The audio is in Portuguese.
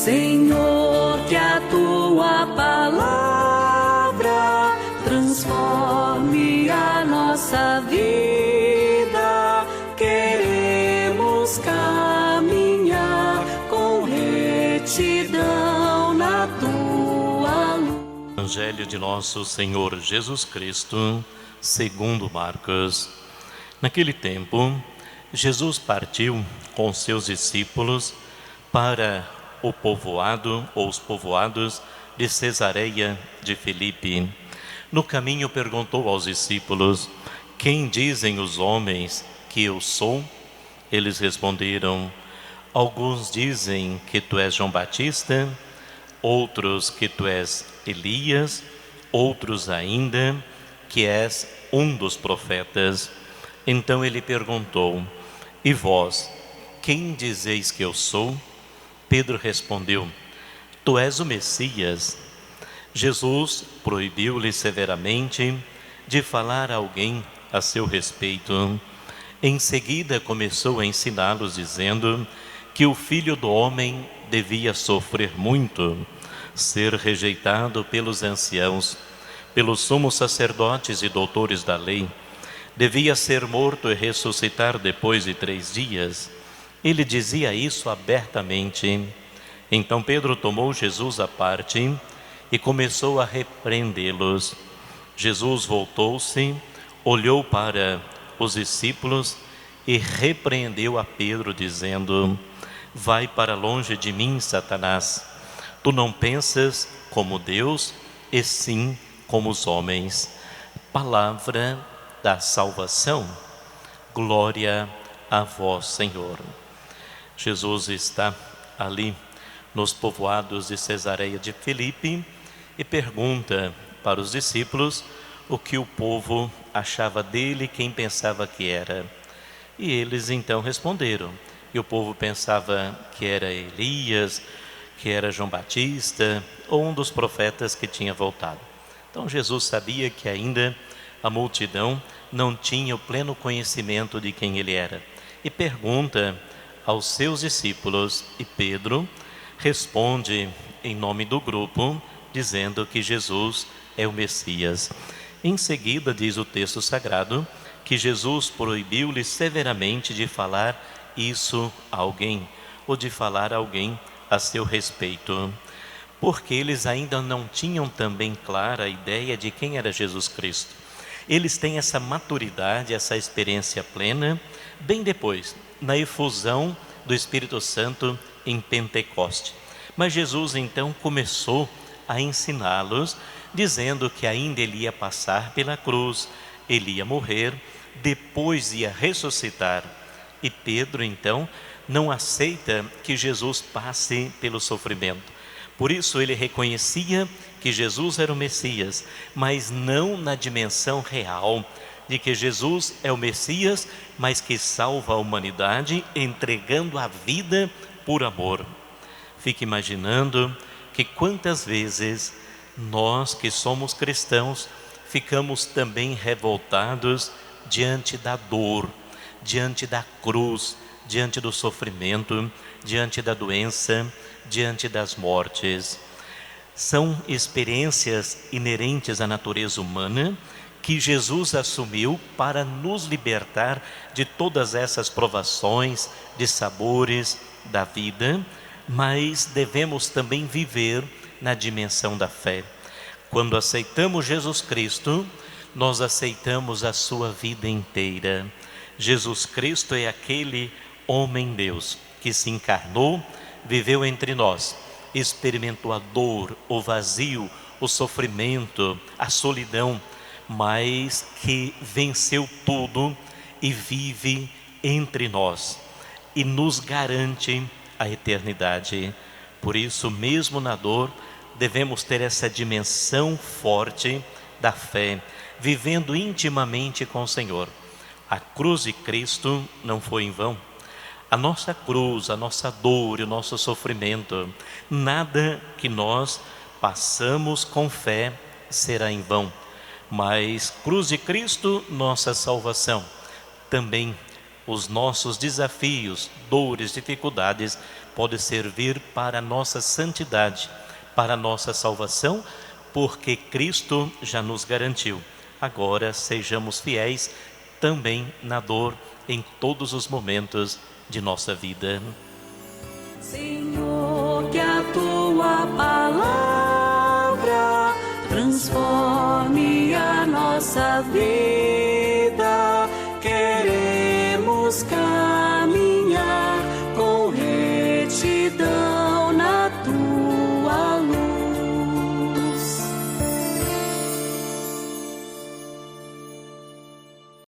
Senhor, que a tua palavra transforme a nossa vida. Queremos caminhar com retidão na tua luz. Evangelho de nosso Senhor Jesus Cristo, segundo Marcos. Naquele tempo, Jesus partiu com seus discípulos para o povoado ou os povoados de Cesareia de Filipe. No caminho perguntou aos discípulos: quem dizem os homens que eu sou? Eles responderam: alguns dizem que tu és João Batista, outros que tu és Elias, outros ainda que és um dos profetas. Então ele perguntou: e vós, quem dizeis que eu sou? Pedro respondeu: tu és o Messias. Jesus proibiu-lhe severamente de falar a alguém a seu respeito. Em seguida começou a ensiná-los, dizendo que o Filho do Homem devia sofrer muito, ser rejeitado pelos anciãos, pelos sumos sacerdotes e doutores da lei, devia ser morto e ressuscitar depois de 3 dias. Ele dizia isso abertamente. Então Pedro tomou Jesus à parte e começou a repreendê-los. Jesus voltou-se, olhou para os discípulos e repreendeu a Pedro, dizendo: vai para longe de mim, Satanás. Tu não pensas como Deus, e sim como os homens. Palavra da salvação. Glória a vós, Senhor. Jesus está ali nos povoados de Cesareia de Filipe e pergunta para os discípulos o que o povo achava dele, quem pensava que era. E eles então responderam. E o povo pensava que era Elias, que era João Batista, ou um dos profetas que tinha voltado. Então Jesus sabia que ainda a multidão não tinha o pleno conhecimento de quem ele era. E pergunta aos seus discípulos, e Pedro responde em nome do grupo, dizendo que Jesus é o Messias. Em seguida, diz o texto sagrado, que Jesus proibiu-lhe severamente de falar isso a alguém, ou de falar a alguém a seu respeito, porque eles ainda não tinham também clara a ideia de quem era Jesus Cristo. Eles têm essa maturidade, essa experiência plena, bem depois, na efusão do Espírito Santo em Pentecoste. Mas Jesus então começou a ensiná-los, dizendo que ainda ele ia passar pela cruz, ele ia morrer, depois ia ressuscitar. E Pedro então não aceita que Jesus passe pelo sofrimento. Por isso ele reconhecia que Jesus era o Messias, mas não na dimensão real de que Jesus é o Messias, mas que salva a humanidade entregando a vida por amor. Fique imaginando que quantas vezes nós que somos cristãos ficamos também revoltados diante da dor, diante da cruz, diante do sofrimento, diante da doença, diante das mortes. São experiências inerentes à natureza humana que Jesus assumiu para nos libertar de todas essas provações, de sabores da vida, mas devemos também viver na dimensão da fé. Quando aceitamos Jesus Cristo, nós aceitamos a sua vida inteira. Jesus Cristo é aquele homem-Deus que se encarnou, viveu entre nós, experimentou a dor, o vazio, o sofrimento, a solidão, mas que venceu tudo e vive entre nós e nos garante a eternidade. Por isso, mesmo na dor, devemos ter essa dimensão forte da fé, vivendo intimamente com o Senhor. A cruz de Cristo não foi em vão. A nossa cruz, a nossa dor e o nosso sofrimento, nada que nós passamos com fé será em vão. Mas cruz de Cristo, nossa salvação, também os nossos desafios, dores, dificuldades, pode servir para a nossa santidade, para a nossa salvação, porque Cristo já nos garantiu. Agora sejamos fiéis também na dor, em todos os momentos de nossa vida. Senhor, que a tua palavra transforme a nossa vida. Queremos caminhar